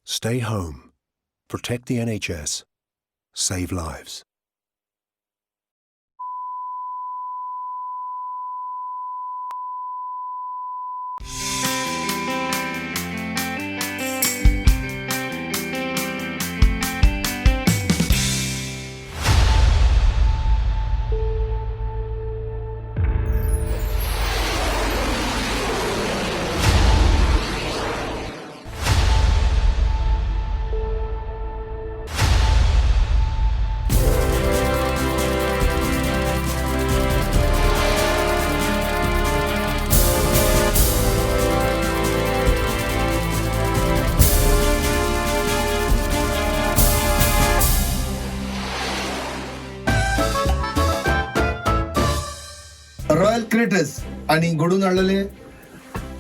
Stay home. Protect the NHS. Save lives. Royal creators आणि घडून हाडलेले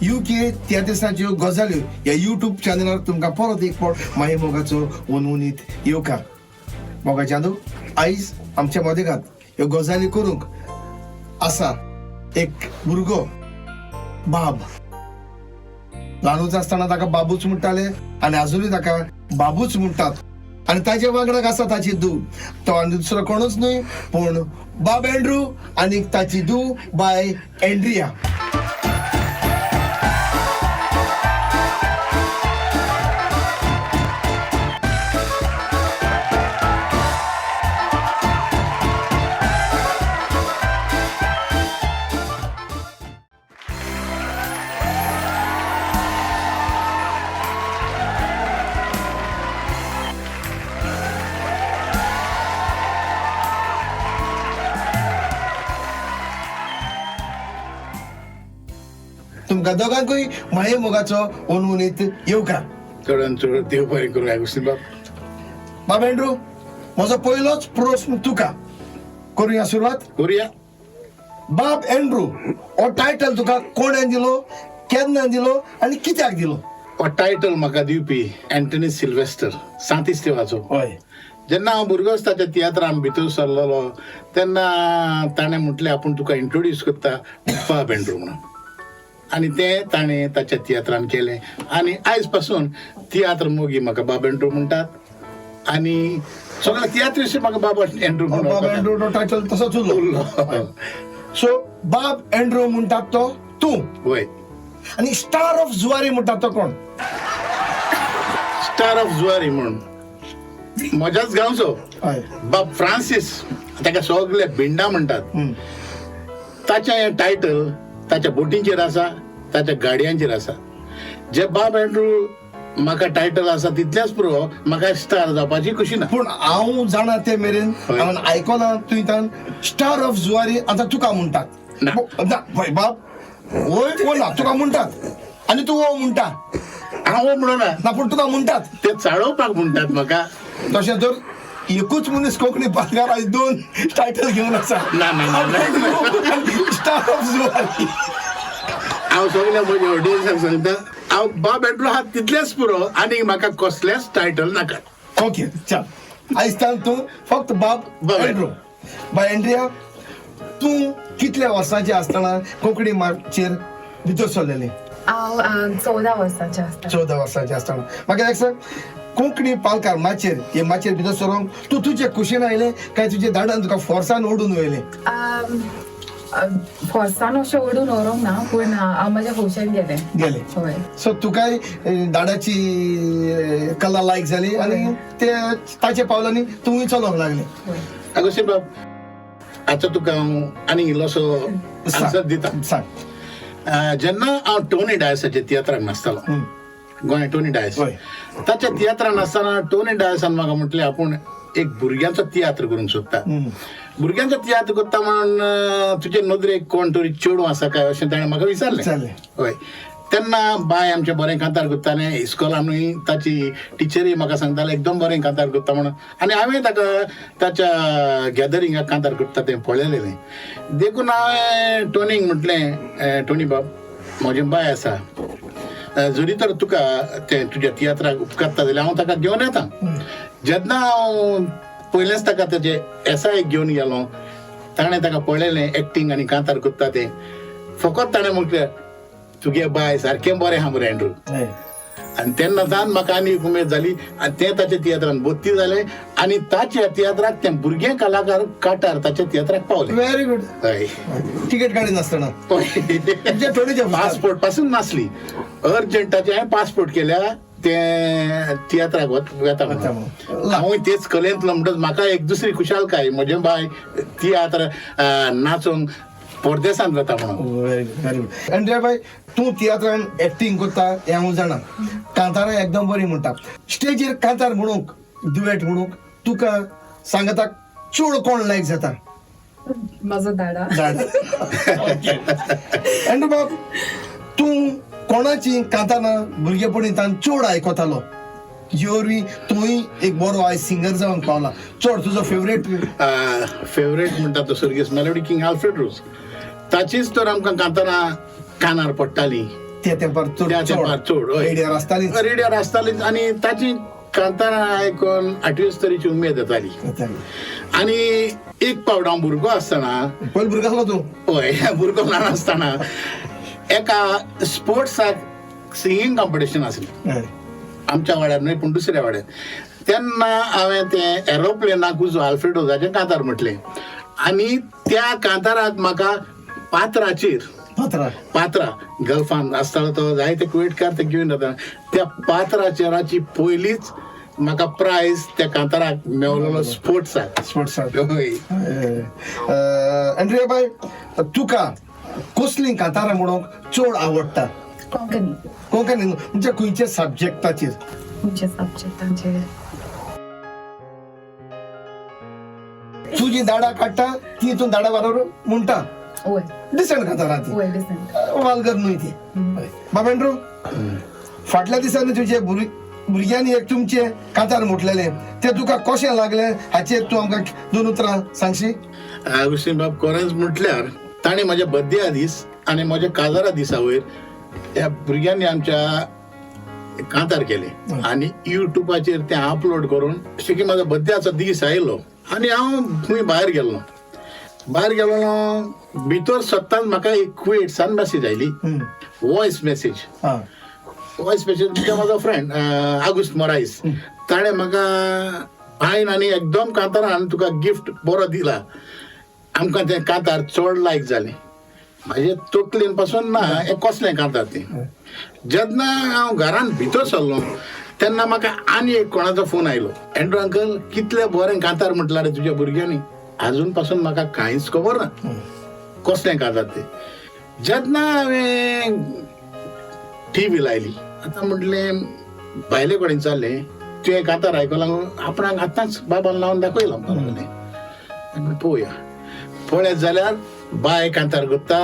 UK त्या दिसाच्यो गजाल्यो ह्या युट्यूब चॅनलार तुमकां परत एक फावट माये मोगाचो उनउनीत येवकार. मोगा चांदू, आयज आमच्या मदेगांत ह्यो गजाली करूंक आसा एक भुरगो बाब. ल्हानूच आसतना ताका बाबूच म्हणटाले आनी आजुनूय ताका बाबूच म्हणटात. आणि ताचे वांगडाक आसा ताची धूव, तो आनी दुसरो कोणूच न्हय पूण बाब एंड्रू आनी ताची धूव बाय एंड्रिया. तुमकां दोगांकूय माये मोगाचो उनउनीत येवकार. चडान चड देव बरें करूं आगोस्तीन बाब. बाब एंड्रू, म्हजो पयलोच प्रस्न तुका. करुया सुरवात. करुया. बाब एंड्रू हो टायटल तुका कोणें दिलो, केन्ना दिलो आनी कित्याक दिलो? हो टायटल म्हाका दिवपी एंटनी सिल्वेस्टर, सांतिस देवाचो. हय. जेन्ना हांव भुरगो आसता त्या तियात्रान भितर सरलोलो तेन्ना ताणें म्हटलें आपूण तुका इंट्रोड्यूस करता बाब एंड्रू म्हणून. आनी तें ताणें ताच्या तियात्रान केलें आनी आयज पासून तियात्र मोगी म्हाका बाब एंड्रू म्हणटात आनी सगळे तियात्रीशी म्हाका बाब एंड्रू बाब म्हणून. एंड्रू तो टायटल तसोच उरलो. सो बाब एंड्रू म्हणटात तो तूं. वय. आनी स्टार ऑफ जुवारी म्हणटात तो कोण? स्टार ऑफ जुवारी म्हणून म्हज्याच गांवचो हय. बाब फ्रांसीस, ताका सगळे भिंडा म्हणटात. ताचें हें टायटल ताच्या बोटींचेर आसा, ताच्या गाडयांचेर आसा. जे बाब एंड्रू म्हाका टायटल आसा तितलेंच पुरो म्हाका स्टार जावपाची खुशी ना. पूण हांव जाणा ते मेरेन हांवें आयकलां तुवें स्टार ऑफ जुवारी आतां तुका म्हणटात. ना. पळय बाब, वय कोण ना तुका म्हणटात आनी तूं हो म्हणटा. हांव म्हणना ना पूण तुका म्हणटात. ते चाळोवपाक म्हणटात म्हाका. तशें तर एकूच मनीस कोंकणी पालकार आयज 2 टायटल घेवन आसा. ना, ना, ना, ना. Star of Zuari. हांव सगळ्या म्हज्या ऑडियन्साक सांगता, हांव बाब एंड्रू आहा तितलेंच पुरो आनी म्हाका कसलेंच टायटल नाका. ओके, चल. आयजतान तूं फक्त बाब एंड्रू. बाय एंड्रिया, तूं कितल्या वर्सांचें आसतना कोंकणी माचेर भितर सरलेलें? हांव 14 वर्सांचें आसता. 14 वर्सांचें आसतना. म्हाका एक सांग, कोंकणी पालकार माचेर हे माचेर भितर सरोंक तूं तुजे कुशीन आयलें काय तुजे दाडान तुका फोर्सान ओडून वयलें? फोर्सान अशें ओडून व्हरूंक ना पूण हांव म्हाज्या खोशेन गेलें. हय. सो तुकाय दाडाची कला लायक जाली आनी ते ताच्या पावलांनी तूंय चलोंक लागलें. आगोस्तीन बाब, आतां तुका हांव आनी इल्लोसो आन्सर दिता. सांग. जेन्ना हांव टोनी डायसाच्या तियात्राक नासतालो, गोंय टोनी डायस, ताच्या तियात्रान आसतना टोनी डायसान म्हाका म्हटलें आपूण एक भुरग्यांचो तियात्र करूंक सोदता. भुरग्यांचो तियात्र करता म्हणून तुजे नदरेक कोण तरी चेडूं आसा काय अशें ताणें म्हाका विचारलें. हय. तेन्ना बाय आमचें बरें कांतार करतालें. इस्कॉलानूय ताची टिचरी म्हाका सांगतालें एकदम बरें कांतार करता म्हणून. आनी हांवें ताका ताच्या गॅदरिंगाक कांतार करता तें पळयलेलें. देखून हांवें टोनीक म्हटलें, टोनी बाब, म्हजी बाय आसा, जरी तर तुका तें तुज्या तियात्राक उपकारता जाल्यार हांव ताका घेवन येता. जेन्ना हांव पयलेंच ताका तेजे एसायक घेवन गेलो, ताणें ताका पळयलें एक्टींग आनी कांतार करता तें. फकत ताणें म्हटलें, तुगे बाय सारकें बरें आहा मरे एंड्रू. आणि तेन्नाच्यान म्हाका आनी एक उमेद जाली आनी ते ताच्या तियात्रान भरती जाले आनी ताच्या तियात्राक ते भुरगे कलाकार काटार ताच्या तियात्राक पावले. Very good. हय. तिकेट काढी नासतना म्हणजे थोडीचे पासपोर्ट पासून नासली, अर्जंटाचे हांवें पासपोर्ट केल्या ते तियात्राक वता म्हणून. हांव तेच कलेंतलो म्हणटच म्हाका एक दुसरी खुशालकाय, म्हजे बाय तियात्र नाचोंक परदेसांत वता म्हणून. Very good. अंड्रे बाय, तूं तियात्रान एक्टिंग करता हें हांव जाणा, कांतारां एकदम बरी म्हणटा. स्टेजीर कांतार म्हणूंक, दुएट म्हणूंक तुका सांगता चड कोण लायक जाता? माझा दाडा. अंड्रे बाब, तूं कोणाची कांतारां भुरगेपणींतल्यान चड आयकतालो? जेवरी तूंय एक बरो आयज सिंगर जावंक पावला, चड तुजो फेवरेट? फेवरेट म्हणटा तो सर्गीस मेलोडी किंग आल्फ्रेड रोज, ताचीच तर आमकां कांतारां कानार पडटाली त्या तेंपार त्या तेंपार चड. रेडिओर आसताली. रेडिओर आसतालीच आनी ताची कांतारां आयकून 8वी स्तरीची उमेद येताली. आनी एक पावट हांव भुरगो आसतना, पयलो भुरगो आसलो तूं? हय, भुरगो ल्हान आसतना एका स्पोर्ट्साक सिंगींग कॉम्पिटिशन आसलें आमच्या वाड्यार न्हय पूण दुसऱ्या वाड्यार. तेन्ना हांवें तें एरोप्लेनाक उजो आल्फ्रेड रोजाचें कांतार म्हटलें आनी त्या कांताराक म्हाका पात्राचेर पात्रा गल्फान आसतालो तो जायते कुवेटकार ते घेवन येता, त्या पात्राचेराची पयलीच म्हाका प्रायज त्या कांताराक मेवलेलो स्पोर्ट्साक. अंड्रे बाय, तुका कसली कांतारां म्हणूंक चड आवडटा? कोंकणी. कोंकणी म्हणजे खंयच्या सब्जेक्टाचेर? खंयच्या सब्जेक्टांचेर? तूं जी दाडा काडटा ती तूं दाडा बरोबर म्हणटा? वय. डिसेंट कांतारां ती, वय डिसेंट. वालगर न्हय ती. बाबा एंड्रू, फाटल्या दिसांनी तुजे भुरग्यांनी एक तुमचे कांतार म्हटलेले, ते तुका कशें लागलें हाचेर तूं आमकां 2 उतरां सांगशी? आगुस्तीन बाब, खरेंच म्हटल्यार ताणें म्हज्या बर्थडे दीस आनी म्हज्या काजारा दिसा वयर ह्या भुरग्यांनी आमच्या कांतार केले आनी युट्यूबाचेर ते अपलोड करून अशें की म्हाजो बर्थडेचो दीस आयलो आनी हांव खंय भायर गेल्लो भितर सत्तान म्हाका एक क्विट्सान मेसेज आयली, वॉयस मेसेज म्हणजे म्हाजो फ्रेंड आगुस्ट मोरायस, ताणें म्हाका हांवें आनी एकदम कांतारान तुका गिफ्ट बरो दिला, आमकां तें कांतार चड लायक जालें. म्हाजे तकलेन पासून ना हें कसलें कांतार तें. जेन्ना हांव घरान भितर सरलो तेन्ना म्हाका आनी एक कोणाचो फोन आयलो, एंड्रू अंकल कितलें बरें कांतार म्हटलां रे तुज्या भुरग्यांनी. आजून पासून म्हाका कांयच खबर ना कसलें कांतार तें. जेन्ना हांवें टीव्ही लायली, आतां म्हटलें भायले कडेन चाललें, तुवें कांतार आयकलां, आपणाक आतांच बाबान लावन दाखयलां आमकां. पळोवया, पळयत जाल्यार बाय कांतार करता,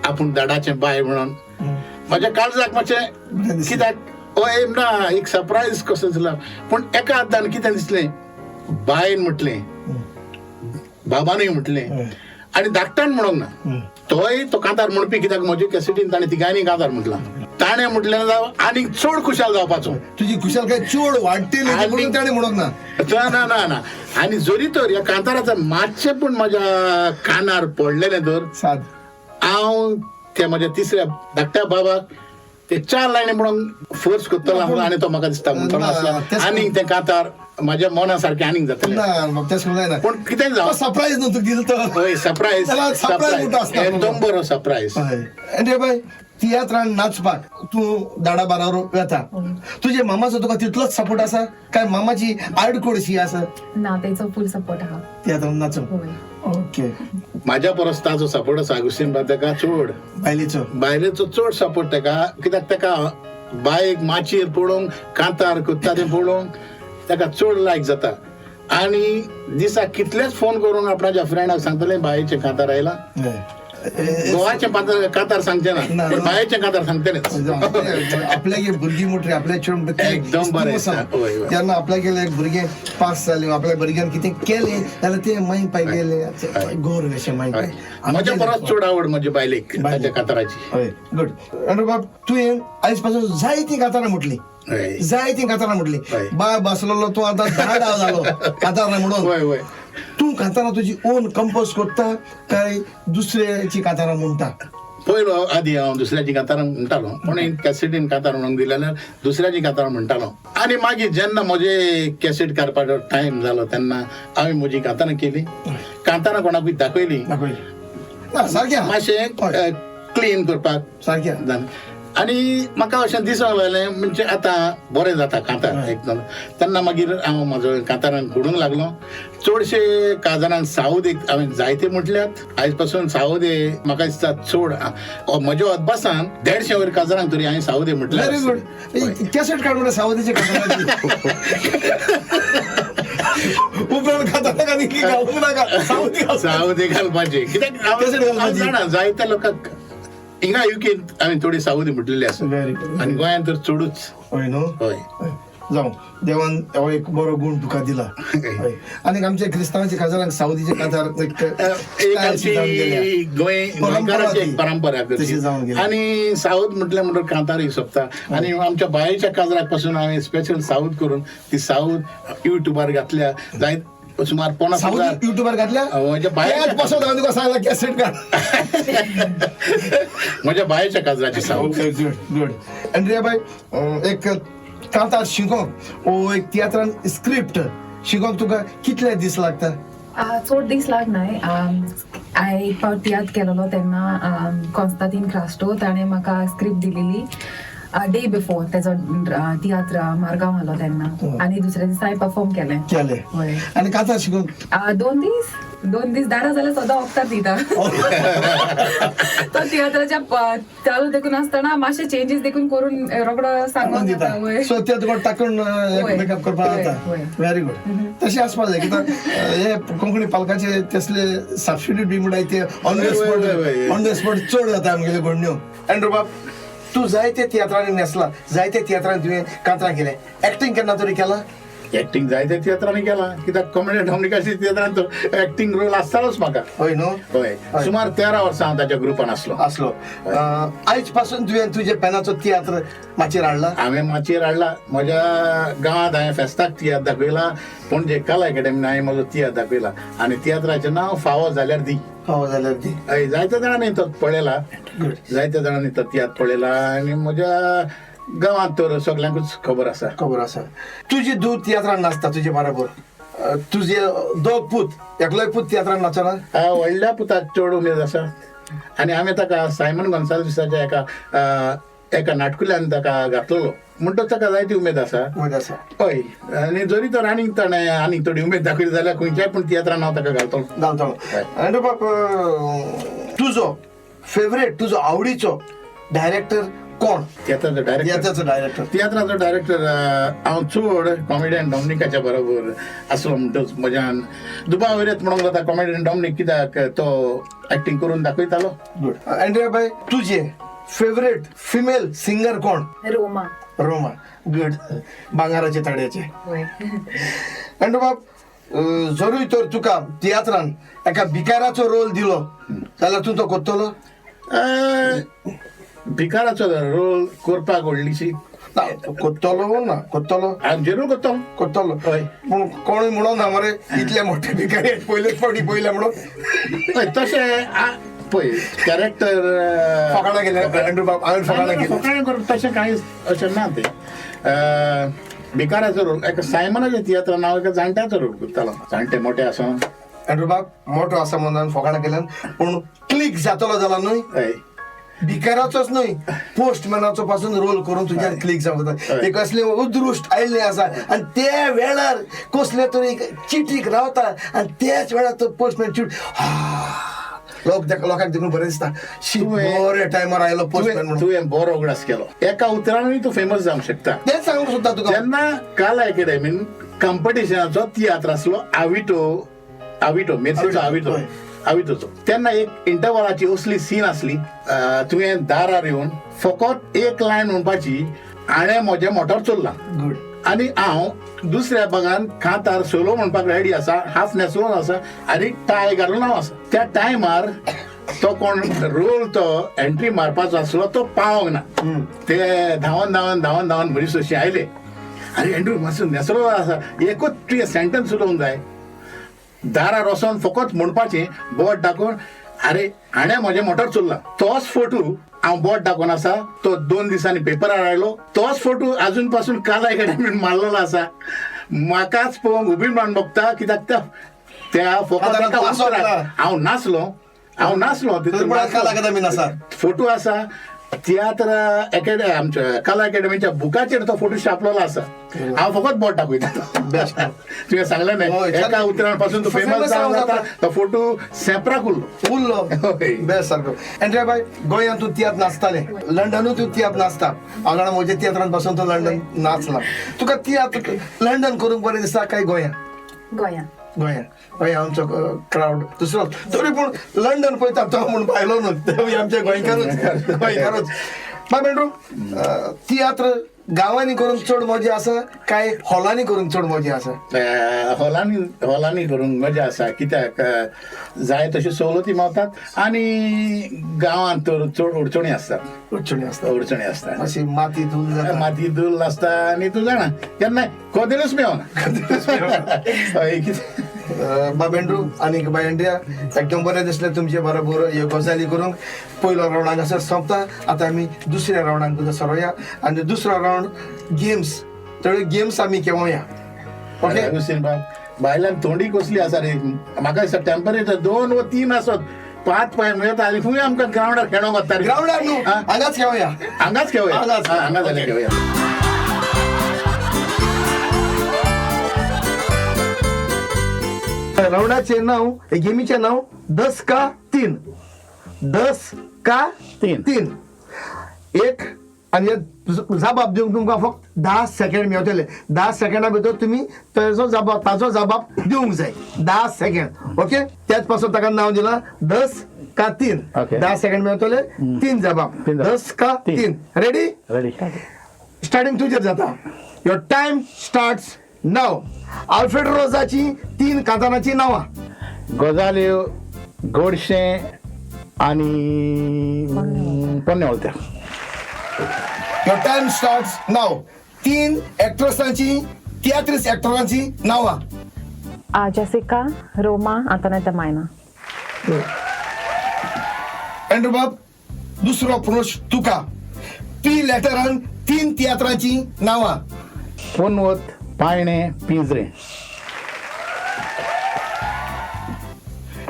आपूण दाडाचें बाय म्हणून. म्हाज्या काळजाक मातशें कित्याक ना एक सरप्रायज कसो जाला, पूण एका आदान कितें दिसलें, बायन म्हटलें, बाबानूय म्हटलें आनी धाकटान म्हणूंक ना, तोय तो कांतार म्हणपी, कित्याक म्हजे कॅसेटीन ताणें तिगांयनी कांतार म्हटलां. ताणें म्हटलें आनीक चड खुशाल जावपाचो. तुजी खुशालकाय चड वाडटली म्हणून ताणें म्हणूंक ना. ना ना ना. आनी जरी तर ह्या कांताराचें मातशें पूण म्हाज्या कानार पडलेलें तर हांव त्या म्हज्या तिसऱ्या धाकट्या बाबाक ते 4 लायनी म्हणून फोर्स करतलो आनी तो म्हाका दिसता म्हणटलो आसला आनीक तें कांतार म्हाज्या मना सारकें आनीक जातलें. पूण कितें जावं, सरप्रायज न्हू तुका दिलो तो. हय, सरप्रायज एकदम बरो सरप्रायज. अंड्रे बाय, तियात्रान नाचपाक तूं दाडा बारावर येता, तुजे मामाचो तुका तितलोच सपोर्ट आसा काय मामाची आडकोडशी आसा? ना, तेचो फुल सपोर्ट आहा तियात्रान नाचूंक. वय. ओके. म्हाज्या परस ताचो सपोर्ट आसा आगुस्तीन बाब, तेका चड बायलेचो चड सपोर्ट तेका, कित्याक तेका बायक माचयेर पडोवंक कांतार करता तें पळोवंक तेका चड लायक जाता. आनी दिसाक कितलेच फोन करून आपणाच्या फ्रेंडाक सांगतलें बायेचें कांतार आयलां. गोवाचें कांतार सांगचें ना, पण बायेचें कांतार सांगतलेंच. आपल्यागे भुरगीं मोठी, आपल्या चड एकदम बरें. तेन्ना आपल्यागे एक भुरगें पास जालें, आपल्या भुरग्यान कितें केलें जाल्यार तें मागीर पाय गेलें गौरव अशें मागीर. म्हज्या परस चड आवड म्हजे बायलेक ताच्या कांताराची. हय, गुड. अंड्रू बाब, तुवें आयज पासून जायतीं कांतारां म्हटलीं, जायतीं कांतारां म्हटलीं. बाय बसलेलो तूं आतां दाडा जालो कांतारां म्हणून. तूं कांतारां तुजी ओन कंपोज करता काय दुसऱ्याची कांतारां म्हणटा? पयलो आदी हांव दुसऱ्याची कांतारां म्हणटालो कोणें कॅसेटीन कांतार म्हणून दिले जाल्यार दुसऱ्याची कांतारां म्हणटालो आनी मागीर जेन्ना म्हजे कॅसेट काडपाचो टायम जालो तेन्ना हांवें म्हजी कांतारां केली कांतारां कोणाकूय दाखयली सारकें मातशें क्लीन करपाक सारकें आनी म्हाका अशें दिसूंक लागलें म्हणजे आतां बरें जाता कांतार एकदम तेन्ना मागीर हांव म्हाजो कांतारांक घडूंक लागलो चडशे काजारांक साऊद एक हांवें जायते म्हटल्यात आयज पासून साऊद म्हाका दिसता चड म्हज्या अदबासान 150 वयर काजारांक तरी हांवें साऊद म्हटल्यार व्हेरी गुड कॅसेट काडून सावधीचे उपरांत खाता आनी घालूंक नाका साऊद घालपाचें कित्याक जाणा जायत्या लोकांक हिंगा युकेन हांवें थोडी साऊदी म्हटलेली आसा व्हेरी गुड आनी गोंयांत तर चडूच हय न्हू हय जावं देवान हो एक बरो गुण तुका दिला आनी आमच्या क्रिस्तांवाच्या काजारांक सावधीचे काजार एक आमची गोंयकाराची एक परंपरा आनी साऊथ म्हटल्यार म्हणून कांतार सोंपता आनी आमच्या बायेच्या काजराक पासून हांवें स्पेशल साऊथ करून ती साऊथ युट्यूबार घातल्या जायत सुमार 50,000 युट्यूबार घातल्या म्हज्या बायेच्या पासून हांवें तुका सांगला कॅसेट काड म्हज्या बायेच्या काजराची साऊथ गुड एंड्रिया बाय एक कांतार शिकोवप ओ एक तियात्रान स्क्रिप्ट शिकोवप तुका कितले दीस लागता चड दीस लागनाय हांवें एक फावट तियात्र केलेलो तेन्ना कॉन्स्टांतीन क्रास्टो ताणें म्हाका स्क्रिप्ट दिलेली डे बिफोर तेजो तियात्र मारगांव आलो तेन्ना आनी दुसऱ्या दिसा हांवें परफॉर्म केलें हय आनी कांतार शिकोवप 2 दीस धाडा जाल्यार सदां वखदां दिता तो तियात्राच्या चालू देखून आसतना मातशे चेंजीस देखून करून रोकडो सांगून दिता सो ते तुका टाकून मेकअप करपाक जाता व्हेरी गुड तशें आसपाक जाय कित्याक हे कोंकणी पालकाचे तसले सबस्टिट्यूट बी म्हणटाय ते ऑन द स्पॉट चड जाता आमगेल्यो घडण्यो एंड्रू बाब तूं जायते तियात्रांनी नेसला जायते तियात्रांनी तुवें कांतारां केलें एक्टींग केन्ना तरी केलां एक्टींग जायत्या तियात्रांनी केला कित्याक कॉमेडी डॉमिनिकाची तियात्रांत एक्टींग रोल आसतालोच म्हाका हय न्हू हय सुमार 13 वर्सां हांव ताच्या ग्रुपान आसलो आयज पासून तुवें तुजे पेनाचो तियात्र माचयेर हाडला हांवें माचयेर हाडला म्हज्या गांवांत हांवें फेस्ताक तियात्र दाखयला पणजे कला अकॅडमीन हांवें म्हजो तियात्र दाखयला आनी तियात्राचें नांव फावो जाल्यार दी फावो जाल्यार दी हय जायत्या जाणांनी तो पळयला जायत्या जाणांनी तो तियात्र पळयला आनी म्हज्या गांवांत तर सगळ्यांकूच खबर आसा तुजी धूव तियात्रान नाचता तुजे बरोबर तुजे दोग पूत एकलोय पूत तियात्रान नाचना व्हडल्या पुताक चड उमेद आसा आनी हांवें ताका सायमन गोन्साल्विसाच्या एका नाटकुल्यान ताका घातलेलो म्हणटच ताका जायती उमेद आसा हय आनी जरी तर आनीक ताणें आनीक थोडी उमेद दाखयली जाल्यार खंयच्याय पूण तियात्रान हांव ताका घालतलो आनी बाप तुजो फेवरेट तुजो आवडीचो डायरेक्टर कोण तियात्राचो डायरेक्टर हांव चड कॉमेडियन डॉमिनिकाच्या बरोबर आसलो म्हणटच म्हज्यान दुबा वयरेत म्हणूंक जाता कॉमेडियन डॉमिनिक कित्याक तो एक्टींग करून दाखयतालो गुड एंड्रिया बाय तुजे फेवरेट फिमेल सिंगर कोण रोमा गुड भांगाराचे तड्याचे एंड्रू बाब जरूय तर तुका तियात्रान एका भिकाराचो रोल दिलो जाल्यार तूं तो कोत्तलो भिकाराचो रोल करपाक व्हडलीशी कोत्तलो जरूर कोत्तलो हय पूण कोणूय म्हणून ना मरे इतले मोठे भिकारी पयलेच फावटी पयले म्हणून तशें पळय कॅरेक्टर फकाणां गेले एंड्रू बाब हांवें फकाणां करप तशें कांय अशें ना तें भिकाराचो रोल एका सायमनाच्या तियात्रान हांव एका जाणट्याचो रोल करतालो जाणटे मोठे आसा एंड्रू बाब मोठो आसा म्हणून फकाणां केल्यान पूण क्लिक जातलो जाल्यार न्हय हय भिकाराचोच न्हय पोस्टमॅनाचो पासून रोल करून तुज्यान क्लिक जावता एक असले उदृश्ट आयिल्ले आसा आनी त्या वेळार कसले तरी चिटीक रावता आनी त्याच वेळार तो पोस्टमॅन चिट लोकांक देखून बरें दिसता बरे टायमार आयलो पोस्टमॅन तुवें बरो उगडास केलो एका उतरांनी तूं फेमस जावंक शकता तेंच सांगूंक सोदता तुका जेन्ना काला अकॅडमीन कॉम्पिटिशनाचो तियात्र आसलो आविटो मेर्सेचो आविटोचो तेन्ना एक इंटरवलाची असली सीन आसली तुवें दारार येवन फकत एक लायन म्हणपाची हाणें म्हजें मोटर चोरलां गुड आनी हांव दुसऱ्या भागान कांतार सोलो म्हणपाक रेडी आसा हाफ न्हेसलोन आसा आनी टाय घालून हांव आसा त्या टायमार तो कोण रोल तो एंट्री मारपाचो आसलो तो पावोंक ना ते धांवन म्हजी सोशी आयले आरे एंड्रू मातसो न्हेसलो आसा एकूच तुवें सेंटन्स उलोवंक जाय दारार वचोन फकत म्हणपाचें बोट दाखोवन अरे हाणे म्हजे मोटर चोरला तोच फोटो हांव बोट दाखोवन आसा तो 2 दिसांनी पेपरार आयलो तोच फोटो अजून पासून कला अकॅडमीन मारलेलो आसा म्हाकाच पळोवंक उबी म्हणून बघता कित्याक त्या फोकात हांव नाचलो कला अकादमीन आसा फोटो आसा तियात्र आमच्या कला अकॅडमीच्या बुकाचेर तो फोटो छापलेलो आसा हांव फकत बोट दाखयता तुवें सांगलें न्ही एका उतरां पासून तो फेमस जाता तो फोटो सेपराक उरलो बेस्ट सारको एंड्रिया बाय गोंयांत तूं तियात्र नाचतालें लंडनूय तूं तियात्र नाचता हांव जाणा म्हज्या तियात्रांत पासून तो लंडन नाचला तुका तियात्र लंडन करूंक बरें दिसता काय गोंयांत गोंयांत आमचो क्रावड दुसरो तरी पूण लंडन पळयता तो म्हूण भायलो न्हू आमचे गोंयकारूच मेंड्रू तियात्र गांवांनी करूंक चड मजा आसा काय हॉलांनी करूंक चड मजा आसा हॉलांनी करूंक मजा आसा कित्याक जाय तश्यो सवलती मेळटात आनी गांवांत तर चड अडचणी आसतात अशी माती धूल आसता आनी तूं जाणा केन्ना कदेलूच मेळना बाबेंड्रू आनी बाय एंड्रिया एकदम बरें दिसलें तुमचे बरोबर ह्यो गजाली करूंक पयलो रावंडाक असो सोंपता आतां आमी दुसऱ्या रावंडाक तुका सरोया आनी दुसरो रावंड गेम्स गेम्स आमी खेळोया ओके भायल्यान थोडी कसली आसा रे म्हाका दिसता टेम्परेचर 2 वा 3 आसत 5 पांय मेळटा आनी खंय आमकां ग्रावंडार खेळोंक वता रे ग्रावंडार न्हू हांगाच खेळोया हांगाच जाल्यार खेळोया रावंडाचे नाव गेमीचे नाव 10 का 3 10 का 3 एक आणि जबाब दिवंक तुमकां फक्त 10 सेकंड मेळटले 10 सेकंडा भितर तुमी ताजो जबाब दिवंक जाय 10 सेकंड ओके त्याच पासून ताका नाव दिला 10 का 3 10 सेकंड मेळटले 3 जबाब 10 का 3 रेडी स्टार्टिंग तुजेर जाता your time starts now Alfred रोजाची 3 कांतानाची नांवां गजाल्यो गोडशें आनी पोन्ने वळत्या युअर टाइम स्टार्ट्स नाव 3 एक्ट्रेसांची तियात्रीस एक्टरांची नांवां जेसिका रोमा आंतोनेटा मायना एंड्रू बाब दुसरो प्रश्न तुका पी लेटरान 3 तियात्रांची नांवां पोनवत पायणे पिंजरे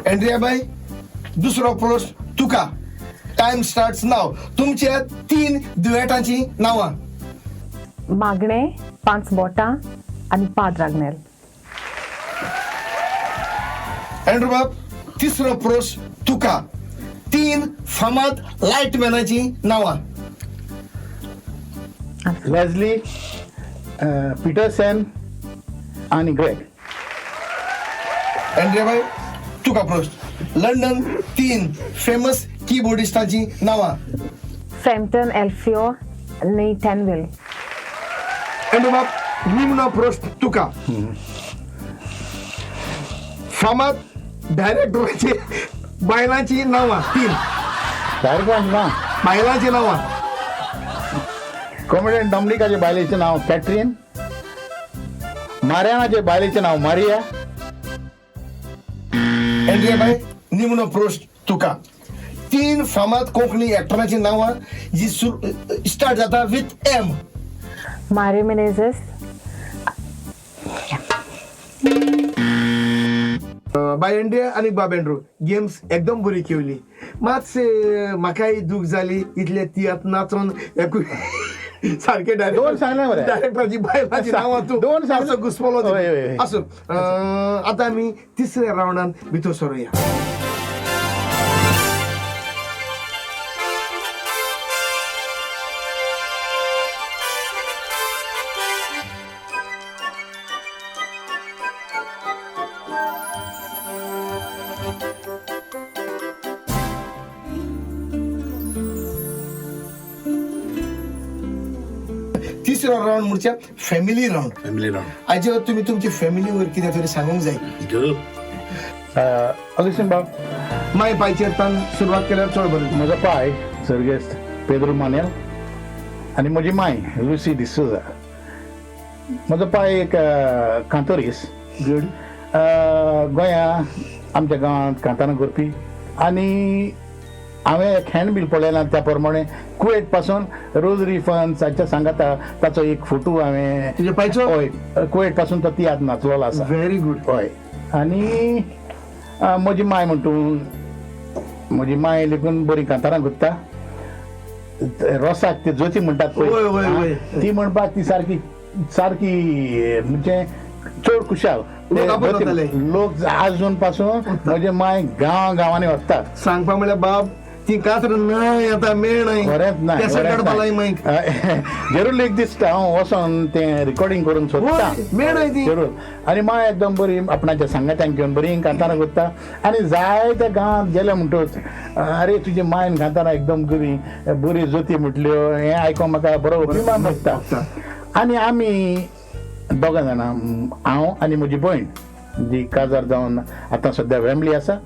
एंड्रिया बाय दुसरो प्रश्न तुका टाइम स्टार्ट्स नाव तुमच्या 3 दुएटांची नांवां मागणे 5 बोटां आनी पाद रागनेल एंड्रू बाब तिसरो प्रश्न तुका 3 फामाद लायटमॅनाची नांवां लेस्ली पीटरसन आनी ग्रेग एंड्रिया बाय तुका प्रश्न लंडन 3 फेमस कीबोर्डिस्टांची नांवां फ्रॅम्पटन एल्फियो आनी टॅनविल एंड्रू बाब निमणो प्रश्न तुका फामाद डायरेक्टरांची बायलांची नांवां 3 डायरेक्ट ना बायलांची नांवां कॉमेडियन डॉमिनिकाचे बायलेचें नांव कॅट्रीन मारियानाचे बायलेचें नांव मारिया एंड्रिया बाय निमणो प्रश्न तुका 3 फामाद कोंकणी एक्टरांची नांवां जी स्टार्ट जाता with M Mario Menezes by Andrea आनी बाब एंड्रू गेम्स एकदम बरी खेळली मातशे म्हाकाय दूख जाली इतले तियात्र नाचोन सारखे दोन सांगले मरे डायरेक्टराची बायलांची नांवां तूं दोन सांगले घुस्पलो हय आसूं आतां आमी तिसऱ्या रावंडान भितर सरोया तिसरो रावंड म्हणचे फॅमिली रावंड हाजे तुमी तुमची फॅमिली वयर कितें तरी सांगूंक जाय अगस्टीन बाब माय पायचेर तान सुरवात केल्यार चड बरें म्हजो पाय सर्गेस्त पेद्रो मानेल आनी म्हजी माय लुसी डिसोजा म्हजो पाय एक कांतोरीस गोंया आमच्या गांवांत कांताना करपी आणि हांवें एक हँडबिल पळयला त्या प्रमाणे कुवेट पासून रोजरी फंड्साच्या सांगाता ताचो एक फोटो हांवें तुजे पायचो? हय कुवेट पासून तो तियात नाचलेलो आसा व्हेरी गुड. हय आनी म्हजी माय म्हणटू म्हजी माय लेकून बरी कांतारां गुत्ता रोसाक ते जोती म्हणटात वय, वय, वय. पळय ती म्हणपाक ती सारकी सारकी म्हणजे चड खुशाल लोक आपण वताले. लोक आजून पासून म्हजे माय गांवांनी वतात सांगपा म्हणल्यार बाब ती कातर नाही आता मेळ नाही खरेंच ना कॅसेट काडपा लाय मागीर. जरूर एक दिसता हांव वचोन तें रिकॉर्डिंग करून सोदता होय, मेळ नाही ती. जरूर आनी माय एकदम बरी आपणाच्या सांगात्यांक घेवन बरी कांतारां करता आनी जायत्या गांवांत गेले म्हणटूच अरे तुजी मायन कांतारां एकदम बरी बरी जोती म्हटल्यो हें आयकोन म्हाका बरो अभिमान भोगता आनी आमी दोगां जाणां हांव आनी म्हजी भयण जी काजार जावन आतां सद्या फॅमिली आसा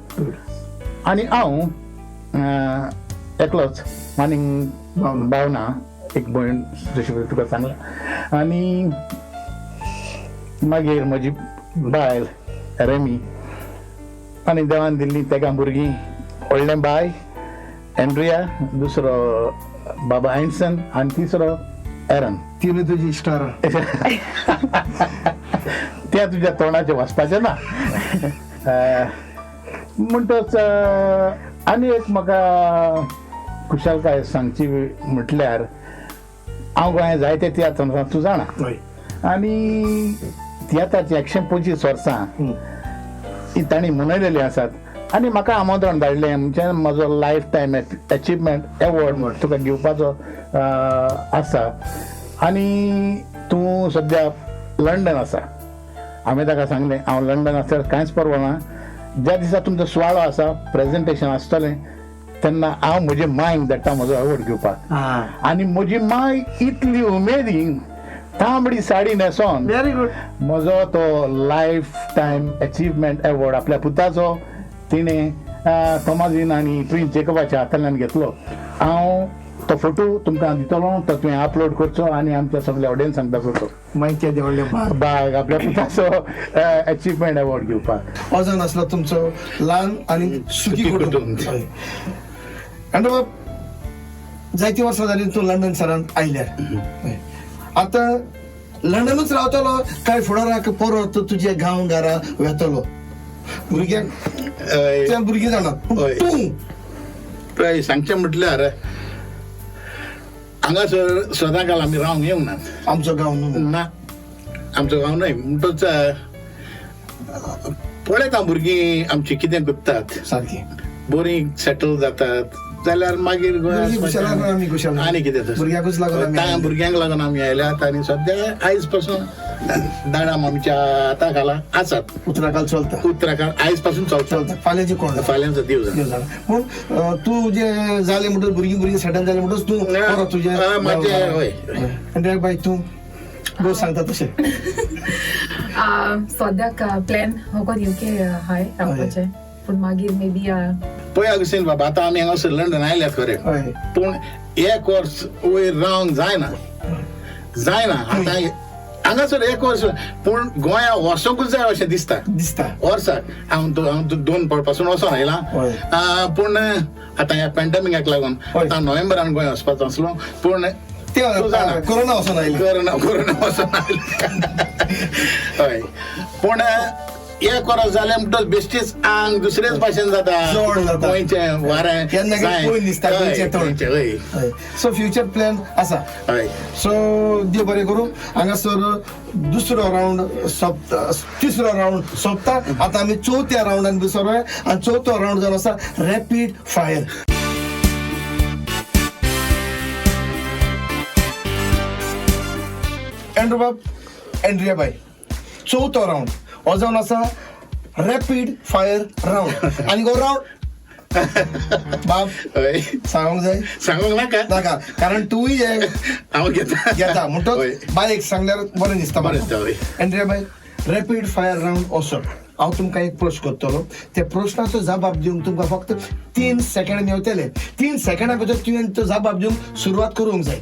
आनी हांव एकलोच आनीक भावना एक भयण जशी तुका सांगला आनी मागीर म्हजी बायल रेमी आनी देवान दिल्ली तेका भुरगीं व्हडलें बाय एंड्रिया दुसरो बाबा एंडसन आनी तिसरो एरन तिने तुजी इश्टारां. त्या तुज्या तोंडाचे वचपाचें ना म्हणटच आनी एक म्हाका खुशालकाय सांगची म्हटल्यार हांव गोंयांत जायते तियात्र तूं जाणा हय. आनी तियात्राची 125 वर्सां ही तांणी मनयलेली आसात आनी म्हाका आमंत्रण धाडलें म्हणजे म्हजो लायफ टायम अचिवमेंट एवॉर्ड तुका घेवपाचो आसा आनी तूं सद्या लंडन आसा हांवें ताका सांगलें हांव लंडन आसल्यार कांयच परवा ना ज्या दिसा तुमचो सुवाळो आसा प्रेजेंटेशन आसतलें तेन्ना हांव म्हजे मांयक धाडटा म्हजो अवॉर्ड घेवपाक आनी म्हजी मांय इतली उमेदीन तांबडी साडी न्हेसोन व्हेरी गुड. म्हजो तो लायफ टायम अचिवमेंट एवॉर्ड आपल्या पुताचो तिणें तोमाजीन आनी प्रिन्स जेकबाच्या हातांतल्यान घेतलो हांव तो फोटो तुमकां दितलो तो तुवें अपलोड करचो आनी आमच्या सगळ्या ऑडियन्सांक दाखोवचो मागीर देवळ्ळे बाब बाग आपल्या पुताचो अचिवमेंट एवॉर्ड घेवपाक अजून आसलो तुमचो ल्हान आनी सुखी कुटुंब. हय. आनी बाब जायती वर्सां जाली तूं लंडन शारांत आयल्यार हय. आतां लंडनूच रावतलो काय फुडाराक परत तुजे गांव घरा वेतलो भुरग्यांक त्या भुरगीं जाणात हय. तूं सांगचें म्हटल्यार हांगासर सदांकाल आमी रावंक येवनात आमचो गांव न्हू ना आमचो गांव न्हय म्हणटच पळयता भुरगीं आमची कितें करतात सारकी बरी सेटल जातात जाल्यार मागीर भुरगीं खुशाल आमी खुशाल आनी कितें तशें. भुरग्यांकूच लागून आमी आयले. भुरग्यांक लागून आमी आयल्यात आनी सद्या आयज पासून दाडाम आमच्या हाता खाला आसात उतराकाल चलता उत्तराखंड आयज पासून चलता चलता फाल्यांची कोण फाल्यांचो दिवस देव जाणा. पूण तूं जे जालें म्हणटच भुरगीं सेटल जालें म्हणटच तूं परत तुजें माझे हय आनी बाय तूं गो सांगता तशें सद्याक प्लॅन होकोन UK हाय रावपाचें पूण मागीर मे बी पळय अगोसेन बाबा आतां आमी हांगासर लंडन आयल्यात खरें हय पूण एक वर्स वयर रावंक जायना आतां हांगासर एक वर्स पूण गोंया वचोंकूच जाय अशें दिसता दिसता वर्साक हांव 2 फावट पासून वचोन आयला हय. पूण आतां ह्या पॅन्डेमिकाक लागून हय. आतां नोव्हेंबरान गोंय वचपाचो आसलो पूण ते तूं जाणा. कोरोना वचून आयले कोरोना वचोन आयला हय पूण एक वर्स जालें म्हणटच बेश्टीच आंग दुसरेच भाशेन जाता जड जाता. गोंयचें वारें केन्ना कितें पळोवन दिसता गोंयचें तोंड. हय सो फ्युचर प्लॅन आसा हय सो देव बरें करूं हांगासर दुसरो रावंड सोंपता तिसरो रावंड सोंपता आतां आमी चवथ्या रावंडान बी सरया आनी चवथो रावंड जावन आसा रॅपीड फायर एंड्रू बाब एंड्रिया बाय चवथो रावंड हो जावन आसा रॅपीड फायर रावंड आनी गो रावंड बाब हय सांगूंक जाय सांगूंक नाका नाका कारण तूंय हे हांव घेता घेता म्हणटच बायक सांगल्यार बरें दिसता बरें दिसता, हय. Andrea by rapid fire round असो हांव तुमकां एक प्रश्न करतलो त्या प्रश्नाचो जबाब दिवंक तुमकां फक्त 3 सेकंड मेवतले 3 सेकंडां भितर तुवें तो जबाब दिवंक सुरवात करूंक जाय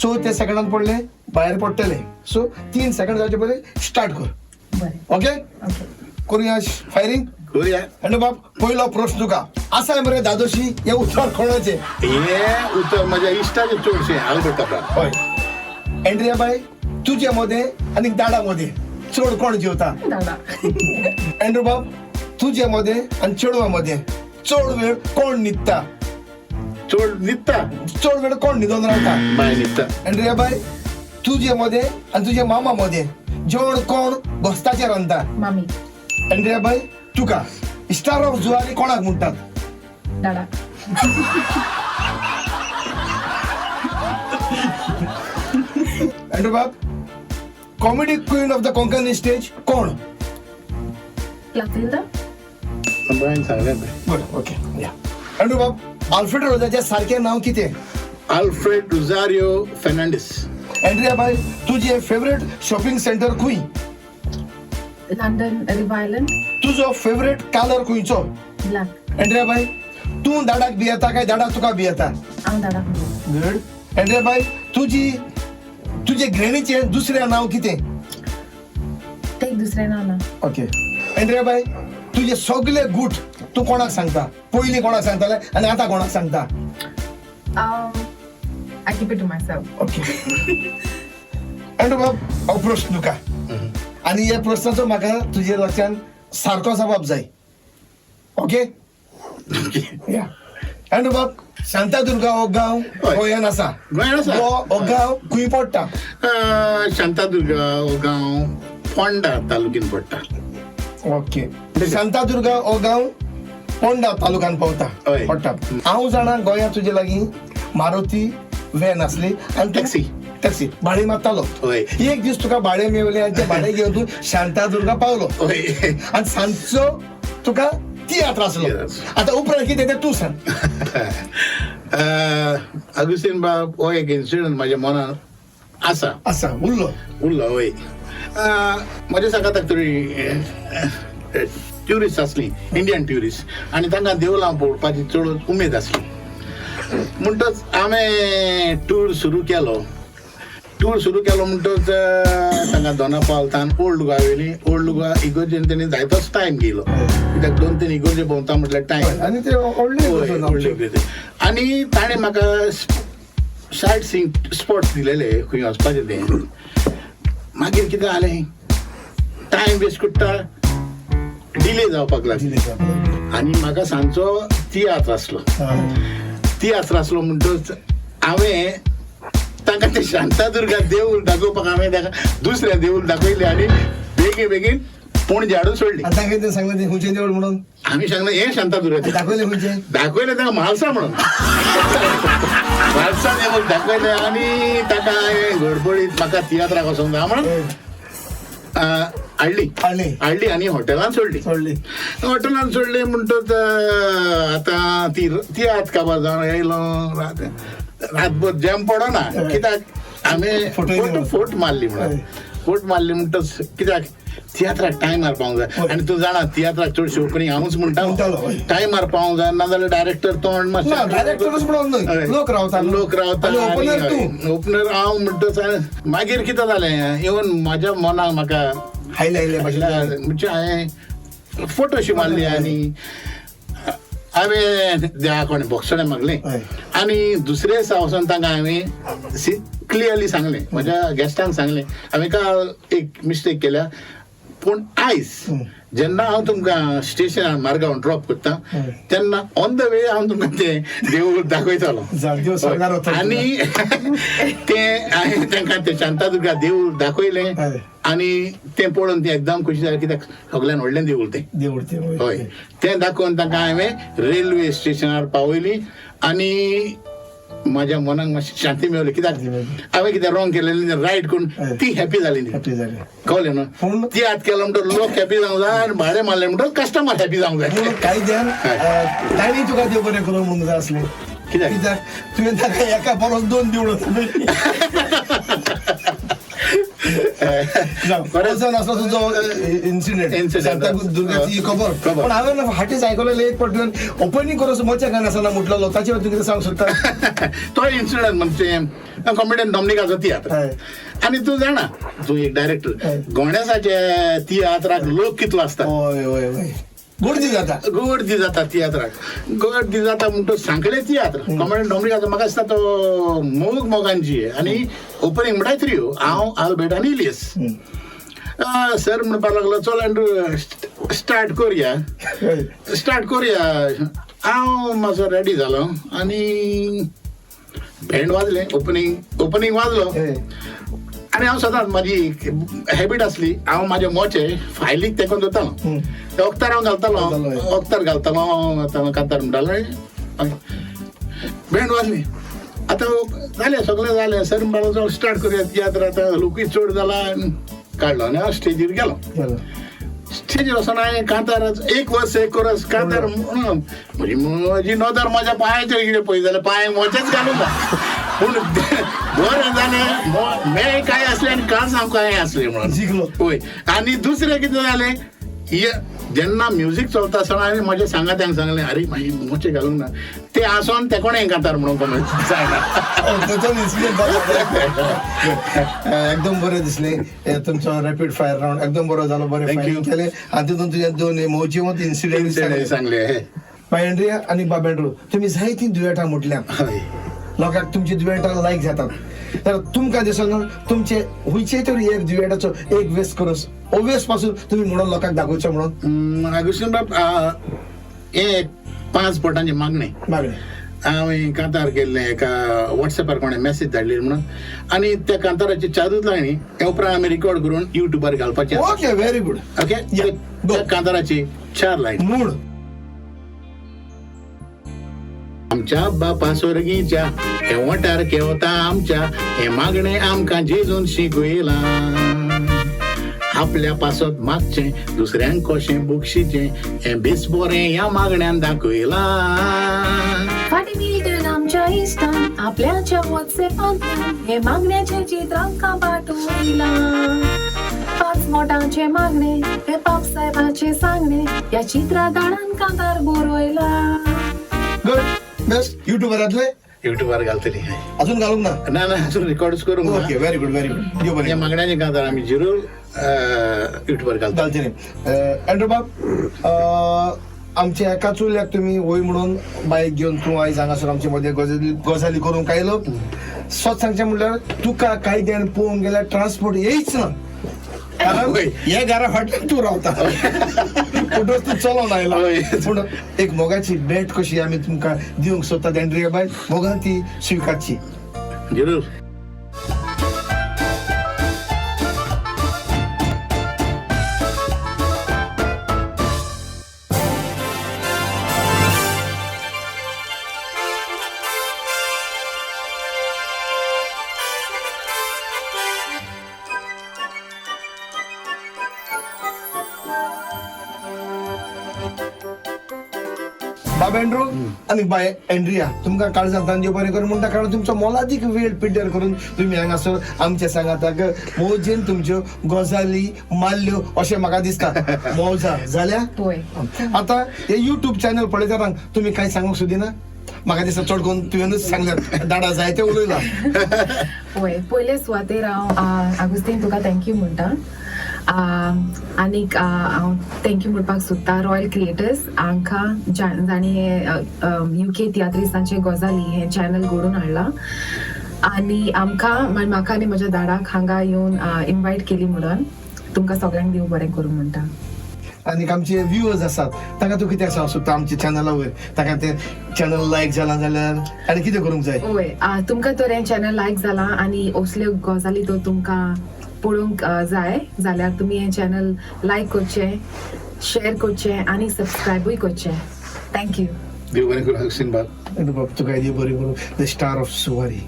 चवथ्या सेकंडान पडले भायर पडटले सो 3 सेकंड जावचे पयलीं स्टार्ट कर बरें ओके ओके करुया फायरींग करूया. आणि बाब पहिलो प्रश्न तुका असा मरे दादोशी हे उत्तर कोणाचे? हे उत्तर माझ्या इष्टाचे चडशे आल्बर्ट काप्रान. होय. एंड्रिया बाई तुझ्या मध्ये आणि दाडा मध्ये चड कोण जेवता? दादा एंड्रू बाब तुझ्या मध्ये आणि चेडवा मध्ये चड वेळ कोण निघता? चड न्हिदता चड वेळ कोण निघून राहता? बाय न्हिदता. एंड्रिया बाई तुझ्या मध्ये आणि तुझ्या मामा मध्ये जेवण कोण बसताचे रांदता? मामी एंड्रिया बाई तुका स्टार ऑफ जुवारी कोणाक म्हणतात? दादा एंड्रू बाब comedy queen of the Konkani stage कोण? क्लासिलदा बायन सांगलें पळय. बरं ओके या. एंड्रू बाब आल्फ्रेड रोजाचे सारखे नाव किती? आल्फ्रेड रोझारियो फेर्नांडीस. एंड्रिया बाई तुझे फेवरेट शॉपिंग सेंटर खुंय? लंडन रिव्ह आयलंड तुझो फेवरेट कलर खुंयचो? ब्लॅक एंड्रिया बाई तू दाडाक भियेता काय दाडा तुका भियेता? हांव दादा गुड. एंड्रिया बाई तुझे घृणीचे दुसरे नाव किती? ते दुसरें नाव ना ओके. एंड्रिया बाई तुझे सगळे गुट तू कोणाक सांगता? पयलीं कोणाक सांगताले आणि आता कोणाक सांगता? I keep it to myself. Okay. Andrew बाब हो प्रश्न तुका आणि या प्रश्नाचो म्हाका तुजे लक्षान सारको जबाब जाय. ओके या. एंड्रू बाब शांतादुर्गा हो गांव हय. गोंयान आसा. गोंयान आसा. हो गांव खंय पडटा? शांतादुर्गा हो गांव फोंडा तालुक्यान पडटा. ओके. शांतादुर्गा हो गांव पोंडा तालुक्यान पावता हय. पडटा. हांव जाणा गोंयांत तुजे लागीं मारुती व्हॅन आसली आणि टॅक्सी भाडे मारतालो. हय. एक दीस तुका भाडे मेवले आणि ते भाडे घेवन तू शांतादुर्गा पावलो होय. आणि सांजचो तुका तियात्र आसलो. तियात्र. आता उपरांत कितें तें तूं सांग. अगुस्तीन बाब हो एक इन्सिडंट माझ्या मनान आसा आसा उरलो. उरलो. होय. म्हज्या सांगात तरी ट्युरिस्ट असली इंडियन ट्युरिस्ट आणि तांकां देवळां पळोवपाची चड उमेद आसली. म्हणटच हांवें टूर सुरू केलो म्हणटच तांकां दोनापावलांतल्यान ओल्ड गोवा वयली. ओल्ड गोवा इगोर्जेन तेणी जायतोच टायम गेलो कित्याक 2-3 इगोर्जे भोंवता म्हटल्यार टायम. आणि ते व्हडले आणि ताणें म्हाका सायट सीइंग स्पॉट्स दिलेले खंय वचपाचें तें. मागीर कितें जालें टायम वेस्ट करता डिले जावपाक लागली आणि म्हाका सांजचो तियात्र आसलो म्हणटच हांवें तांकां तें शांतादुर्गा देवूळ दाखोवपाक हांवें ताका दुसरें देवूळ दाखयलें आणि बेगीन पणजे हाडून सोडली. आता कितें सांगलें तें खंयचें देवूळ म्हणून? आमी सांगलें हें शांतादुर्गा दाखयलें खंयचें? दाखयलें ताका म्हालसा म्हणून. म्हालसा देवूळ दाखयलें आणि ताका हांवें गडबडीत म्हाका तियात्राक वचोंक जाय म्हणून हाडली आणि हॉटेलान सोडली. हॉटेलान सोडली म्हणटच आता ती आत काबार जावन येयलो रातभर जॅम पडना कित्याक हांवें फोट मारली म्हणून. फोट मारली म्हणटच कित्याक तियात्राक टायमार पावूंक जाय आणि तूं जाणा तियात्राक चडशी ओपनिंग हांवूच म्हणटालो टायमार पावूंक जाय नाजाल्यार डायरेक्टर तोंड मातशें लोक रावता ओपनर हांव म्हणटच मागीर कितें जालें इवन म्हाज्या मनाक म्हाका म्हणजे हांवें फोटोशी मारली आणि हांवें देवा कोणें बोक्सोडें मागलें आणि दुसरे दिसा वचोन तांकां हांवें क्लियरली सांगलें म्हाज्या गेस्टांक सांगलें हांवें काल एक मिस्टेक केल्या पूण आयज जेन्ना हांव तुमकां स्टेशनार मार्गांव ड्रॉप करता तेन्ना ऑन द वे हांव तुमकां तें देवूळ दाखयतालो आनी तें हांवें तांकां तें शांतादुर्गा देवूळ दाखयलें आणि तें पळोवन तें एकदम खुशी जालें कित्याक सगळ्यान व्हडलें देवूळ तें. हय. तें दाखोवन तांकां हांवें रेल्वे स्टेशनार पावयली आणि माझ्या मनाक मातशी शांती मेळ्ळी कित्याक हांवें कितें रॉंग केलेलें रायट करून ती हॅपी जाली कळ्ळें न्हू. ती आत केलो म्हणटच लोक हॅपी जावंक जाय आणि भाडें मारलें म्हणटच कस्टमर हॅपी जावंक जाय. कायद्यान तांणी तुका देव बरें करून म्हणूंक जाय आसलें कित्याक तुवें ताका एका परस 2 देवळां असो तुजो इन्सिडेंट शांतादुर्गाची खबर. पण हांवें हाटीच आयकलेलें एक फावटी ओपनिंग करून मजा गान आसना म्हटलेलो ताचे तूं कितें सांगूंक सोदता? तो इन्सिडंट म्हणजे कॉमेडियन डॉमिनिकाचो तियात्र आणि तूं जाणा तूं एक डायरेक्टर गणेशाचे तियात्राक लोक कितलो आसता. गोडजी जाता गोड जाता तियात्राक गोड जाता म्हणतो सांकळे तियात्र कॉमेडी डॉमरिकाचो म्हाका दिसता तो मोगांची आनी ओपनिंग म्हणटाय थ्रियो हांव आल्बर्ट आनी इलियस सर म्हणपाक लागलो चल अँड्रू स्टार्ट करुया हांव मातसो रेडी जालो आनी बँड वाजले ओपनिंग वाजलो आनी हांव सदांच म्हाजी हॅबीट आसली हांव म्हाजे मोचे फायलीक तेकोन दवरतालो ते ओक्तार हांव घालतालो कांतार म्हणटालो बँड वाजली आतां जालें सगळें जालें सर म्हणपाक स्टार्ट करुया तियात्र आतां लोकूय चड जाला काडलो आनी हांव स्टेजीर गेलो स्टेजीर वचून हांवें कांतार एक वर्स एक कोरस कांतार म्हजी नदर म्हाज्या पांयाचेर कितें पळय जाल्यार पांयांक मोचेच घालूंक ना पूण बरें जालें मेळ काय आसलें आनी काळजां हांव काय आसलें म्हणून जिखलो पळय आनी दुसरें कितें जालें जेन्ना म्युजीक चलता आसतना हांवें म्हाज्या सांगात्यांक सांगलें अरे म्हाजी मोचे घालूंक ना ते आसोन ते कोणें कांतार म्हणून जायना एकदम बरें दिसलें तुमचो रॅपीड फायर रावंड एकदम बरो जालो बरें फायरिंग केलें आनी तितून तुजे दोन मोजिवंत इन्सिडेंट सांगले एंड्रिया आनी बाबेंड्रू तुमी जायतीं दुयेटां म्हटल्यात लोकांक तुमची दुयेटां लायक जातात तर तुमकां दिसना तुमचे हुंयचे तरी एक दुयेटाचो एक वेस करूस ओवेस पासून तुमी म्हणून लोकांक दाखोवचें म्हणून आगुस्तीन बाब हे 5 बोटांचे मागणे हांवें कांतार केल्लें एका वॉट्सॅपार कोणें मॅसेज धाडली म्हणून आनी त्या कांताराची चारूच लायनी हे उपरांत आमी रिकॉर्ड करून युट्यूबार घालपाचें ओके व्हेरी गुड ओके त्या कांताराची 4 लायन मूड आमच्या बापा स्वर्गीच्या हे वटार केवता आमच्या हे मागणे आमकां जेजून शिकयला आपल्या पासत मागचें दुसऱ्यांक कशें बक्षिचें हें बेस बरें ह्या मागण्यान दाखयला फाटी मिळून आमच्या इश्टान आपल्याच्या वॉट्सॅपांतल्यान हे मागण्याचे चित्रांका पाठवला 5 मोटांचे मागणे हे बापसाहेबाचे सांगणे या चित्रा दाडान कांतार बरयला गुड बेस्ट युट्यूबर येतले युट्यूबार घालतली अजून घालूंक ना ना ना अजून रेकॉर्ड करूंक ना. ओके व्हेरी गुड देव बरें हे मागण्याचे कांतार आमी जरूर युट्यूबार घालता घालचे न्ही एंड्रू बाब आमच्या एका चुल्याक तुमी वय म्हणून बायक घेवन तूं आयज हांगासर आमचे मदें गजाली करूंक आयलो स्वत सांगचें म्हणल्यार तुका कांय जाण पळोवंक गेल्यार ट्रान्सपोर्ट येयच ना कारण हे घरा फाटल्यान तूं रावता फोटोज तूं चलोवन आयला पूण एक मोगाची भेट कशी आमी तुमकां दिवंक सोदतात एंड्रिया बाय मोगान ती स्विकारची जरूर बाब एंड्रू आनी बाय एंड्रिया तुमकां काळजांतल्यान देव बरें करूं म्हणटा कारण तुमचो मोलादीक वेळ पिड्ड्यार करून तुमी हांगासर आमच्या सांगाताक मोजेन तुमच्यो गजाली माल्ल्यो अशें म्हाका दिसता मौजा जाल्या होय आतां हे युट्यूब चॅनल पळयता तुमी कांय सांगूंक सोदिना म्हाका दिसता चड करून तुवेंनूच सांगल्यात दाडा जायते उलयला होय पयले सुवातेर हांव आगुस्तीन तुका थँक्यू म्हणटा आनीक हांव थँक्यू म्हणपाक सोदता रॉयल क्रिएटर्स हांकां जाणी हे UK तियात्रिस्तांचे गजाली हे चॅनल घडोवन हाडला आनी आमकां म्हाका आनी म्हज्या दाडाक हांगा येवन इन्वायट केली म्हणून तुमकां सगळ्यांक देव बरें करूं म्हणटा आनीक आमचे व्ह्युअर्स आसात ताका तूं कित्याक सांगूंक सोदता आमच्या चॅनला वयर ताका तें चॅनल लायक जालां जाल्यार आनी कितें करूंक जाय होय तुमकां तर हें चॅनल लायक जालां आनी असल्यो गजाली तो तुमकां पळोवंक जाय जाल्यार तुमी हें चॅनल लायक करचें शेअर करचें आनी सबस्क्रायबूय करचें थँक्यू देव बरें करूं आगुस्तीन बाब तुका देव बरें करूं द स्टार ऑफ सुवारी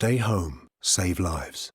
Stay home, save lives.